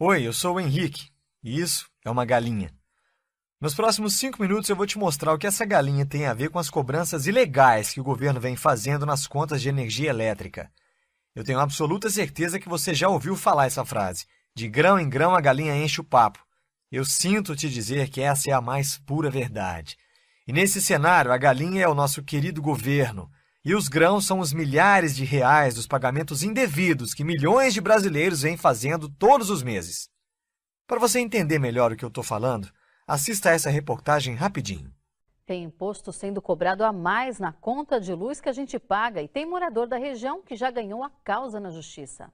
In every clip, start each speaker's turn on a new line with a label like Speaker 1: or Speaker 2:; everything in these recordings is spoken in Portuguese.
Speaker 1: Oi, eu sou o Henrique, e isso é uma galinha. Nos próximos 5 minutos eu vou te mostrar o que essa galinha tem a ver com as cobranças ilegais que o governo vem fazendo nas contas de energia elétrica. Eu tenho absoluta certeza que você já ouviu falar essa frase. De grão em grão a galinha enche o papo. Eu sinto te dizer que essa é a mais pura verdade. E nesse cenário, a galinha é o nosso querido governo. E os grãos são os milhares de reais dos pagamentos indevidos que milhões de brasileiros vêm fazendo todos os meses. Para você entender melhor o que eu estou falando, assista a essa reportagem rapidinho.
Speaker 2: Tem imposto sendo cobrado a mais na conta de luz que a gente paga e tem morador da região que já ganhou a causa na justiça.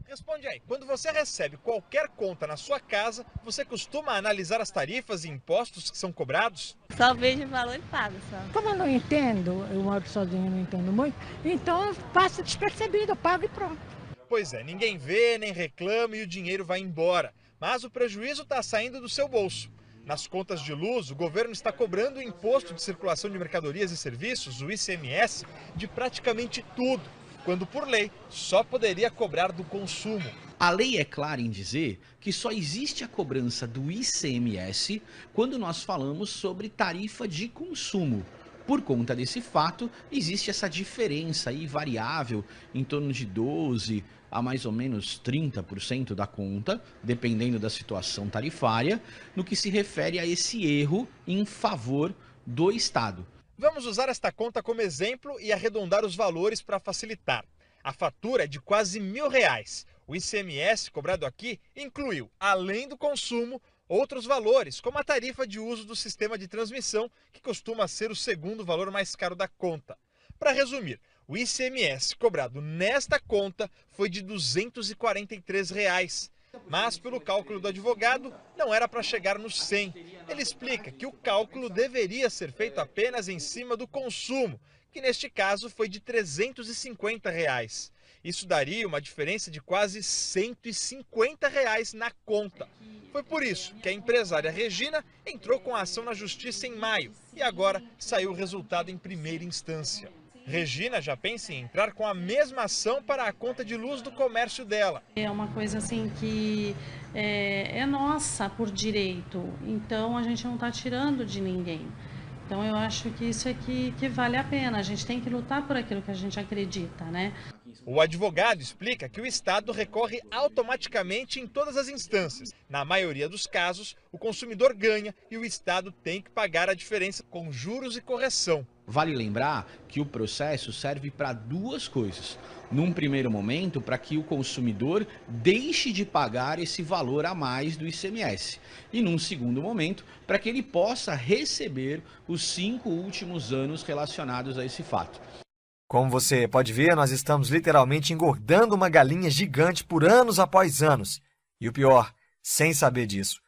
Speaker 3: Responde aí, quando você recebe qualquer conta na sua casa, você costuma analisar as tarifas e impostos que são cobrados?
Speaker 4: Só vejo o valor e pago só.
Speaker 5: Como eu não entendo, eu moro sozinha, não entendo muito, então passa despercebido, eu pago e pronto.
Speaker 3: Pois é, ninguém vê, nem reclama e o dinheiro vai embora. Mas o prejuízo está saindo do seu bolso. Nas contas de luz, o governo está cobrando o Imposto de Circulação de Mercadorias e Serviços, o ICMS, de praticamente tudo, quando por lei só poderia cobrar do consumo.
Speaker 6: A lei é clara em dizer que só existe a cobrança do ICMS quando nós falamos sobre tarifa de consumo. Por conta desse fato, existe essa diferença aí variável em torno de 12% a mais ou menos 30% da conta, dependendo da situação tarifária, no que se refere a esse erro em favor do Estado.
Speaker 3: Vamos usar esta conta como exemplo e arredondar os valores para facilitar. A fatura é de quase R$1.000. O ICMS cobrado aqui incluiu, além do consumo, outros valores, como a tarifa de uso do sistema de transmissão, que costuma ser o segundo valor mais caro da conta. Para resumir, o ICMS cobrado nesta conta foi de R$243. Mas, pelo cálculo do advogado, não era para chegar nos 100. Ele explica que o cálculo deveria ser feito apenas em cima do consumo, que neste caso foi de R$350. Isso daria uma diferença de quase R$150 na conta. Foi por isso que a empresária Regina entrou com a ação na justiça em maio e agora saiu o resultado em primeira instância. Regina já pensa em entrar com a mesma ação para a conta de luz do comércio dela.
Speaker 7: É uma coisa assim que é nossa por direito, então a gente não está tirando de ninguém. Então eu acho que isso é que vale a pena, a gente tem que lutar por aquilo que a gente acredita, né?
Speaker 3: O advogado explica que o Estado recorre automaticamente em todas as instâncias. Na maioria dos casos, o consumidor ganha e o Estado tem que pagar a diferença com juros e correção.
Speaker 6: Vale lembrar que o processo serve para duas coisas. Num primeiro momento, para que o consumidor deixe de pagar esse valor a mais do ICMS. E num segundo momento, para que ele possa receber os 5 últimos anos relacionados a esse fato.
Speaker 1: Como você pode ver, nós estamos literalmente engordando uma galinha gigante por anos após anos. E o pior, sem saber disso.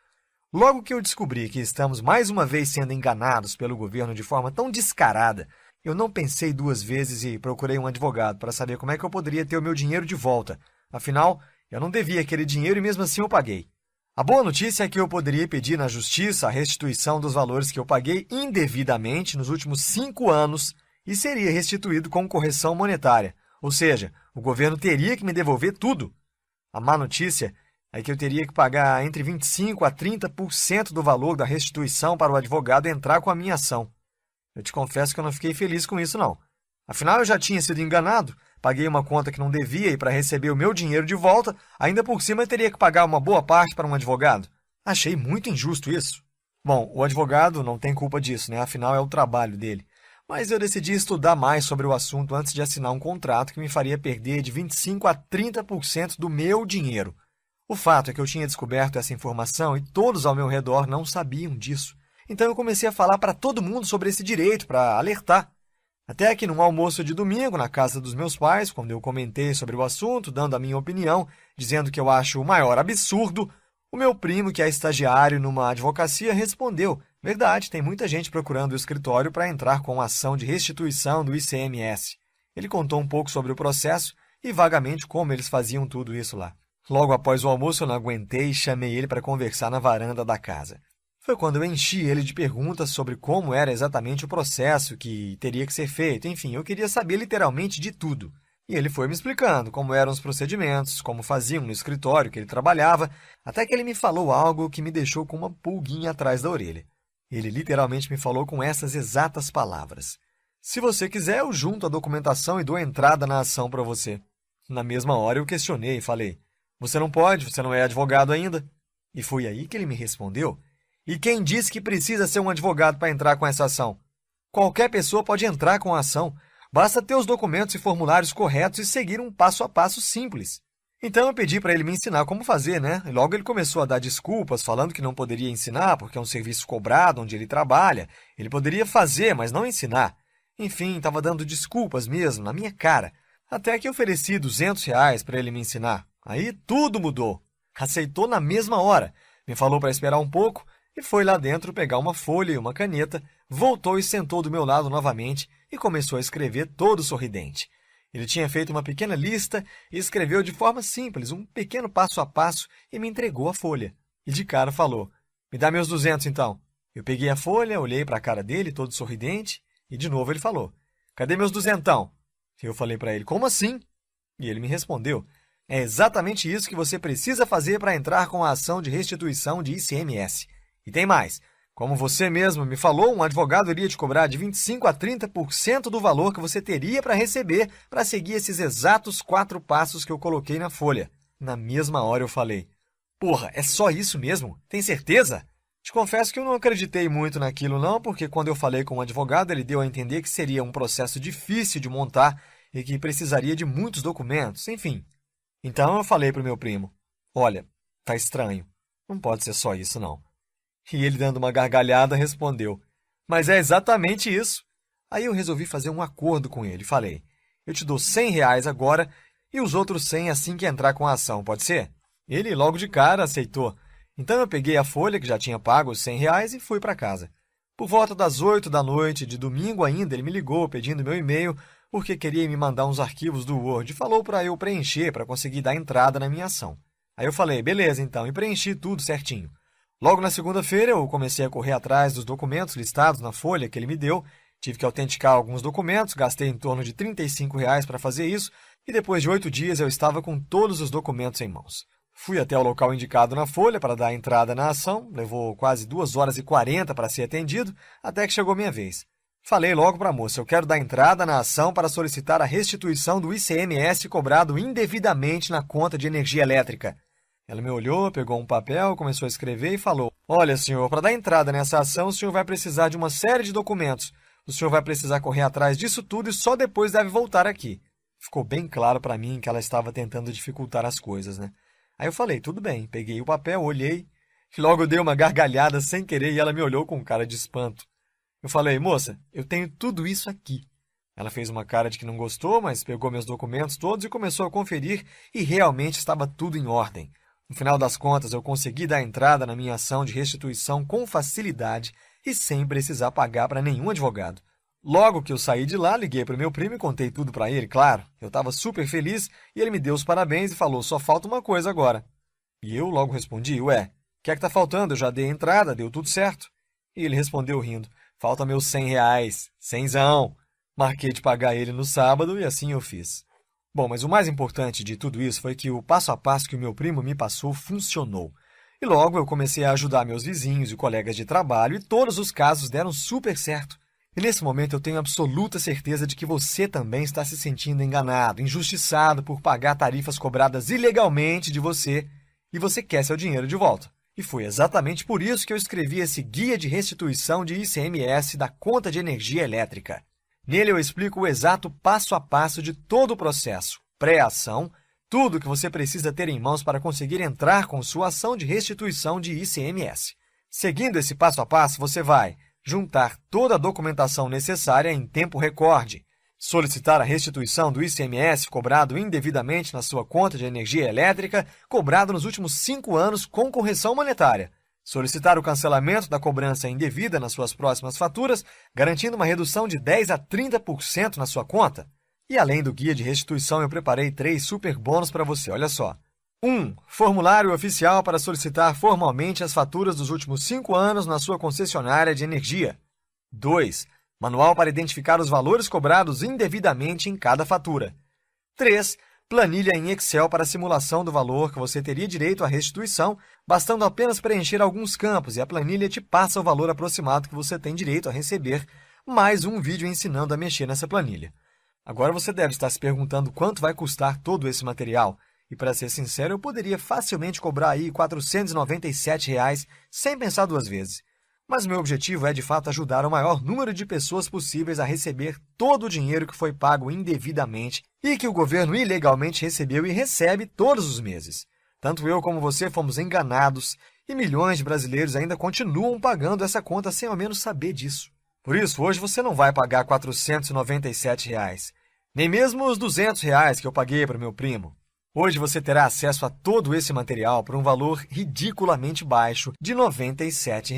Speaker 1: Logo que eu descobri que estamos mais uma vez sendo enganados pelo governo de forma tão descarada, eu não pensei 2 vezes e procurei um advogado para saber como é que eu poderia ter o meu dinheiro de volta. Afinal, eu não devia aquele dinheiro e mesmo assim eu paguei. A boa notícia é que eu poderia pedir na justiça a restituição dos valores que eu paguei indevidamente nos últimos 5 anos e seria restituído com correção monetária. Ou seja, o governo teria que me devolver tudo. A má notícia é que eu teria que pagar entre 25% a 30% do valor da restituição para o advogado entrar com a minha ação. Eu te confesso que eu não fiquei feliz com isso, não. Afinal, eu já tinha sido enganado, paguei uma conta que não devia e para receber o meu dinheiro de volta, ainda por cima eu teria que pagar uma boa parte para um advogado. Achei muito injusto isso. Bom, o advogado não tem culpa disso, né? Afinal, é o trabalho dele. Mas eu decidi estudar mais sobre o assunto antes de assinar um contrato que me faria perder de 25% a 30% do meu dinheiro. O fato é que eu tinha descoberto essa informação e todos ao meu redor não sabiam disso. Então eu comecei a falar para todo mundo sobre esse direito, para alertar. Até que num almoço de domingo, na casa dos meus pais, quando eu comentei sobre o assunto, dando a minha opinião, dizendo que eu acho o maior absurdo, o meu primo, que é estagiário numa advocacia, respondeu: verdade, tem muita gente procurando o escritório para entrar com ação de restituição do ICMS. Ele contou um pouco sobre o processo e vagamente como eles faziam tudo isso lá. Logo após o almoço eu não aguentei e chamei ele para conversar na varanda da casa. Foi quando eu enchi ele de perguntas sobre como era exatamente o processo que teria que ser feito. Enfim, eu queria saber literalmente de tudo. E ele foi me explicando como eram os procedimentos, como faziam no escritório que ele trabalhava, até que ele me falou algo que me deixou com uma pulguinha atrás da orelha. Ele literalmente me falou com essas exatas palavras: se você quiser, eu junto a documentação e dou entrada na ação para você. Na mesma hora eu questionei e falei: você não pode, você não é advogado ainda. E foi aí que ele me respondeu: e quem disse que precisa ser um advogado para entrar com essa ação? Qualquer pessoa pode entrar com a ação. Basta ter os documentos e formulários corretos e seguir um passo a passo simples. Então eu pedi para ele me ensinar como fazer, né? E logo ele começou a dar desculpas, falando que não poderia ensinar porque é um serviço cobrado onde ele trabalha. Ele poderia fazer, mas não ensinar. Enfim, estava dando desculpas mesmo, na minha cara. Até que ofereci R$200 para ele me ensinar. Aí tudo mudou. Aceitou na mesma hora. Me falou para esperar um pouco e foi lá dentro pegar uma folha e uma caneta, voltou e sentou do meu lado novamente e começou a escrever todo sorridente. Ele tinha feito uma pequena lista e escreveu de forma simples, um pequeno passo a passo, e me entregou a folha. E de cara falou: me dá meus 200 então. Eu peguei a folha, olhei para a cara dele, todo sorridente, e de novo ele falou: cadê meus 200? Eu falei para ele: como assim? E ele me respondeu: é exatamente isso que você precisa fazer para entrar com a ação de restituição de ICMS. E tem mais. Como você mesmo me falou, um advogado iria te cobrar de 25% a 30% do valor que você teria para receber para seguir esses exatos 4 passos que eu coloquei na folha. Na mesma hora eu falei: porra, é só isso mesmo? Tem certeza? Te confesso que eu não acreditei muito naquilo não, porque quando eu falei com o advogado, ele deu a entender que seria um processo difícil de montar e que precisaria de muitos documentos, enfim. Então eu falei para o meu primo: olha, tá estranho, não pode ser só isso não. E ele, dando uma gargalhada, respondeu: mas é exatamente isso. Aí eu resolvi fazer um acordo com ele. Falei: eu te dou R$100 agora e os outros 100 assim que entrar com a ação, pode ser? Ele logo de cara aceitou. Então eu peguei a folha que já tinha pago os R$100 e fui para casa. Por volta das 8 da noite de domingo ainda, ele me ligou pedindo meu e-mail porque queria me mandar uns arquivos do Word e falou para eu preencher para conseguir dar entrada na minha ação. Aí eu falei: beleza então, e preenchi tudo certinho. Logo na segunda-feira, eu comecei a correr atrás dos documentos listados na folha que ele me deu. Tive que autenticar alguns documentos, gastei em torno de R$35 para fazer isso, e depois de 8 dias eu estava com todos os documentos em mãos. Fui até o local indicado na folha para dar entrada na ação, levou quase 2h40 para ser atendido, até que chegou minha vez. Falei logo para a moça: eu quero dar entrada na ação para solicitar a restituição do ICMS cobrado indevidamente na conta de energia elétrica. Ela me olhou, pegou um papel, começou a escrever e falou: olha, senhor, para dar entrada nessa ação, o senhor vai precisar de uma série de documentos. O senhor vai precisar correr atrás disso tudo e só depois deve voltar aqui. Ficou bem claro para mim que ela estava tentando dificultar as coisas, né? Aí eu falei: tudo bem. Peguei o papel, olhei, e logo eu dei uma gargalhada sem querer e ela me olhou com cara de espanto. Eu falei: moça, eu tenho tudo isso aqui. Ela fez uma cara de que não gostou, mas pegou meus documentos todos e começou a conferir e realmente estava tudo em ordem. No final das contas, eu consegui dar entrada na minha ação de restituição com facilidade e sem precisar pagar para nenhum advogado. Logo que eu saí de lá, liguei para o meu primo e contei tudo para ele, claro. Eu estava super feliz e ele me deu os parabéns e falou: só falta uma coisa agora. E eu logo respondi: ué, o que é que está faltando? Eu já dei a entrada, deu tudo certo. E ele respondeu rindo: falta meus R$100, cenzão. Marquei de pagar ele no sábado e assim eu fiz. Bom, mas o mais importante de tudo isso foi que o passo a passo que o meu primo me passou funcionou. E logo eu comecei a ajudar meus vizinhos e colegas de trabalho e todos os casos deram super certo. E nesse momento eu tenho absoluta certeza de que você também está se sentindo enganado, injustiçado por pagar tarifas cobradas ilegalmente de você e você quer seu dinheiro de volta. E foi exatamente por isso que eu escrevi esse Guia de Restituição de ICMS da Conta de Energia Elétrica. Nele eu explico o exato passo a passo de todo o processo, pré-ação, tudo que você precisa ter em mãos para conseguir entrar com sua ação de restituição de ICMS. Seguindo esse passo a passo, você vai juntar toda a documentação necessária em tempo recorde, solicitar a restituição do ICMS cobrado indevidamente na sua conta de energia elétrica, cobrado nos últimos 5 anos com correção monetária, solicitar o cancelamento da cobrança indevida nas suas próximas faturas, garantindo uma redução de 10% a 30% na sua conta. E além do guia de restituição, eu preparei 3 super bônus para você, olha só. 1. Formulário oficial para solicitar formalmente as faturas dos últimos 5 anos na sua concessionária de energia. 2. Manual para identificar os valores cobrados indevidamente em cada fatura. 3. Planilha em Excel para simulação do valor que você teria direito à restituição, bastando apenas preencher alguns campos e a planilha te passa o valor aproximado que você tem direito a receber, mais um vídeo ensinando a mexer nessa planilha. Agora você deve estar se perguntando quanto vai custar todo esse material. E, para ser sincero, eu poderia facilmente cobrar aí R$ 497 sem pensar duas vezes. Mas meu objetivo é, de fato, ajudar o maior número de pessoas possíveis a receber todo o dinheiro que foi pago indevidamente e que o governo ilegalmente recebeu e recebe todos os meses. Tanto eu como você fomos enganados e milhões de brasileiros ainda continuam pagando essa conta sem ao menos saber disso. Por isso, hoje você não vai pagar R$ 497, nem mesmo os R$ 200 que eu paguei para o meu primo. Hoje você terá acesso a todo esse material por um valor ridiculamente baixo de R$ 97.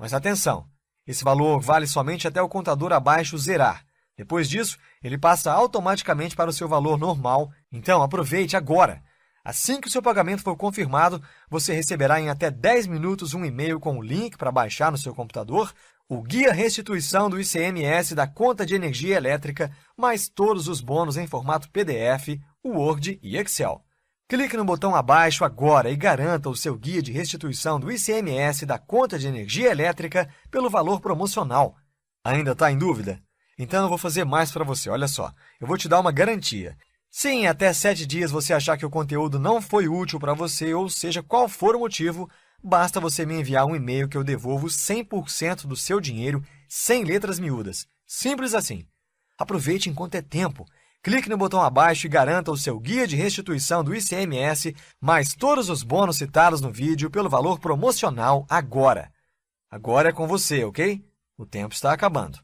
Speaker 1: Mas atenção, esse valor vale somente até o contador abaixo zerar. Depois disso, ele passa automaticamente para o seu valor normal, então aproveite agora! Assim que o seu pagamento for confirmado, você receberá em até 10 minutos um e-mail com o link para baixar no seu computador o Guia Restituição do ICMS da Conta de Energia Elétrica, mais todos os bônus em formato PDF, Word e Excel. Clique no botão abaixo agora e garanta o seu guia de restituição do ICMS da Conta de Energia Elétrica pelo valor promocional. Ainda está em dúvida? Então eu vou fazer mais para você, olha só. Eu vou te dar uma garantia. Se em até 7 dias você achar que o conteúdo não foi útil para você, ou seja, qual for o motivo, basta você me enviar um e-mail que eu devolvo 100% do seu dinheiro sem letras miúdas. Simples assim. Aproveite enquanto é tempo. Clique no botão abaixo e garanta o seu guia de restituição do ICMS, mais todos os bônus citados no vídeo pelo valor promocional agora. Agora é com você, ok? O tempo está acabando.